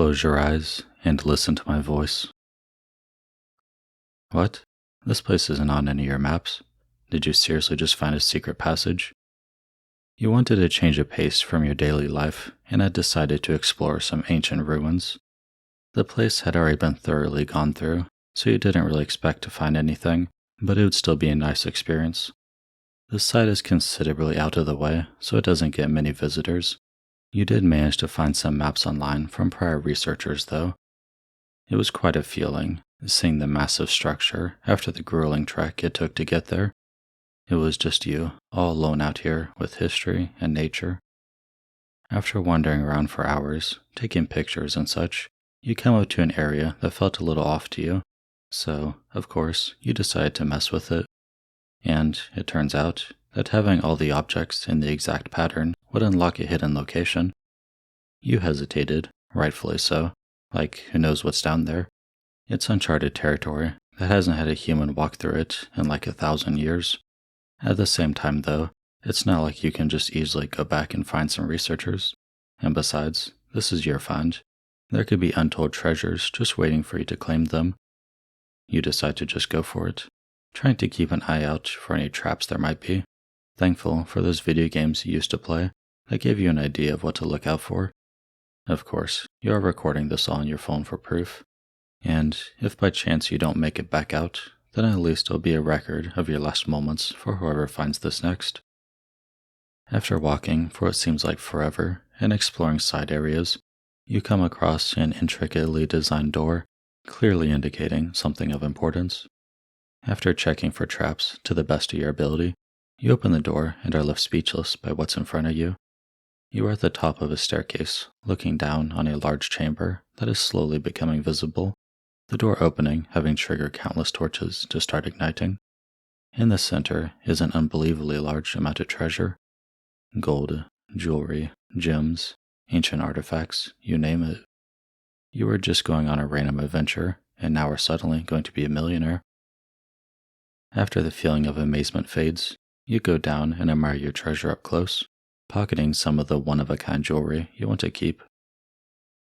Close your eyes and listen to my voice. What? This place isn't on any of your maps. Did you seriously just find a secret passage? You wanted to change of pace from your daily life and had decided to explore some ancient ruins. The place had already been thoroughly gone through, so you didn't really expect to find anything, but it would still be a nice experience. The site is considerably out of the way, so it doesn't get many visitors. You did manage to find some maps online from prior researchers, though. It was quite a feeling, seeing the massive structure after the grueling trek it took to get there. It was just you, all alone out here with history and nature. After wandering around for hours, taking pictures and such, you come up to an area that felt a little off to you. So, of course, you decided to mess with it. And it turns out that having all the objects in the exact pattern would unlock a hidden location. You hesitated, rightfully so, like who knows what's down there. It's uncharted territory that hasn't had a human walk through it in like 1,000 years. At the same time though, it's not like you can just easily go back and find some researchers. And besides, this is your find. There could be untold treasures just waiting for you to claim them. You decide to just go for it, trying to keep an eye out for any traps there might be. Thankful for those video games you used to play that gave you an idea of what to look out for. Of course, you are recording this all on your phone for proof. And if by chance you don't make it back out, then at least it'll be a record of your last moments for whoever finds this next. After walking for what seems like forever and exploring side areas, you come across an intricately designed door, clearly indicating something of importance. After checking for traps to the best of your ability, you open the door and are left speechless by what's in front of you. You are at the top of a staircase, looking down on a large chamber that is slowly becoming visible, the door opening having triggered countless torches to start igniting. In the center is an unbelievably large amount of treasure. Gold, jewelry, gems, ancient artifacts, you name it. You were just going on a random adventure, and now are suddenly going to be a millionaire. After the feeling of amazement fades, you go down and admire your treasure up close, pocketing some of the one-of-a-kind jewelry you want to keep.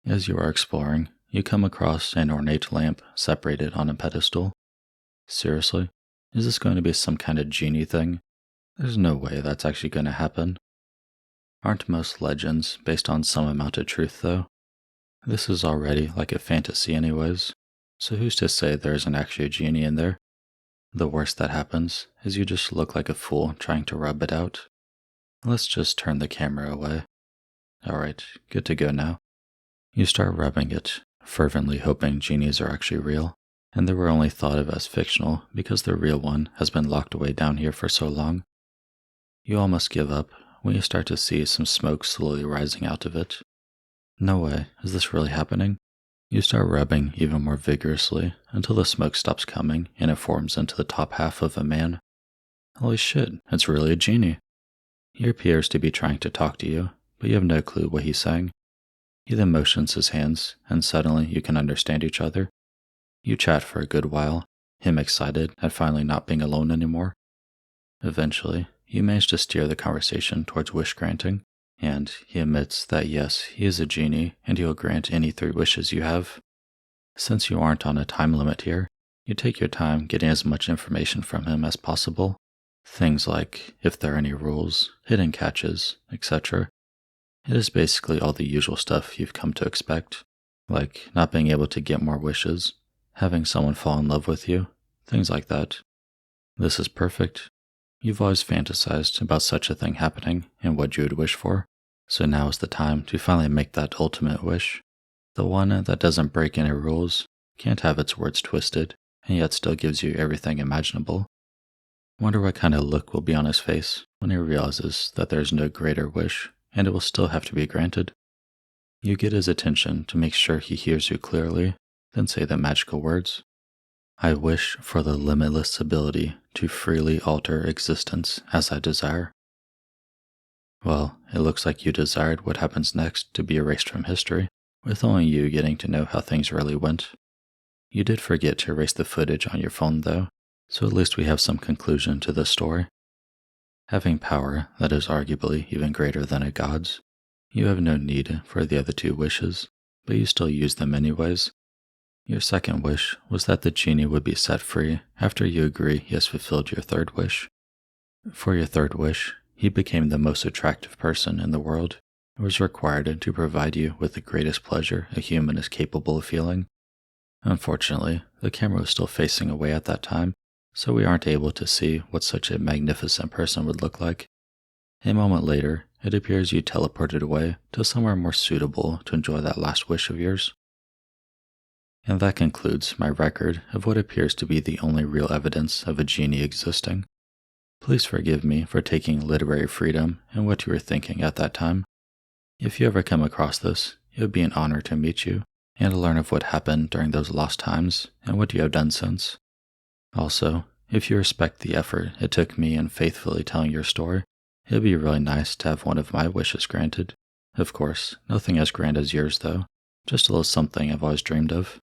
As you are exploring, you come across an ornate lamp separated on a pedestal. Seriously? Is this going to be some kind of genie thing? There's no way that's actually going to happen. Aren't most legends based on some amount of truth, though? This is already like a fantasy anyways, so who's to say there isn't actually a genie in there? The worst that happens is you just look like a fool trying to rub it out. Let's just turn the camera away. Alright, good to go now. You start rubbing it, fervently hoping genies are actually real, and they were only thought of as fictional because the real one has been locked away down here for so long. You almost give up when you start to see some smoke slowly rising out of it. No way, is this really happening? You start rubbing even more vigorously until the smoke stops coming and it forms into the top half of a man. Holy shit, it's really a genie. He appears to be trying to talk to you, but you have no clue what he's saying. He then motions his hands, and suddenly you can understand each other. You chat for a good while, him excited at finally not being alone anymore. Eventually, you manage to steer the conversation towards wish granting, and he admits that yes, he is a genie and he will grant any 3 wishes you have. Since you aren't on a time limit here, you take your time getting as much information from him as possible. Things like if there are any rules, hidden catches, etc. It is basically all the usual stuff you've come to expect, like not being able to get more wishes, having someone fall in love with you, things like that. This is perfect. You've always fantasized about such a thing happening and what you would wish for, so now is the time to finally make that ultimate wish. The one that doesn't break any rules, can't have its words twisted, and yet still gives you everything imaginable. Wonder what kind of look will be on his face when he realizes that there's no greater wish, and it will still have to be granted. You get his attention to make sure he hears you clearly, then say the magical words. I wish for the limitless ability to freely alter existence as I desire. Well, it looks like you desired what happens next to be erased from history, with only you getting to know how things really went. You did forget to erase the footage on your phone though, so at least we have some conclusion to this story. Having power that is arguably even greater than a god's, you have no need for the other 2 wishes, but you still used them anyways. Your second wish was that the genie would be set free after you agree he has fulfilled your third wish. For your third wish, he became the most attractive person in the world and was required to provide you with the greatest pleasure a human is capable of feeling. Unfortunately, the camera was still facing away at that time, so we aren't able to see what such a magnificent person would look like. A moment later, it appears you teleported away to somewhere more suitable to enjoy that last wish of yours. And that concludes my record of what appears to be the only real evidence of a genie existing. Please forgive me for taking literary freedom and what you were thinking at that time. If you ever come across this, it would be an honor to meet you and to learn of what happened during those lost times and what you have done since. Also, if you respect the effort it took me in faithfully telling your story, it would be really nice to have one of my wishes granted. Of course, nothing as grand as yours though, just a little something I've always dreamed of.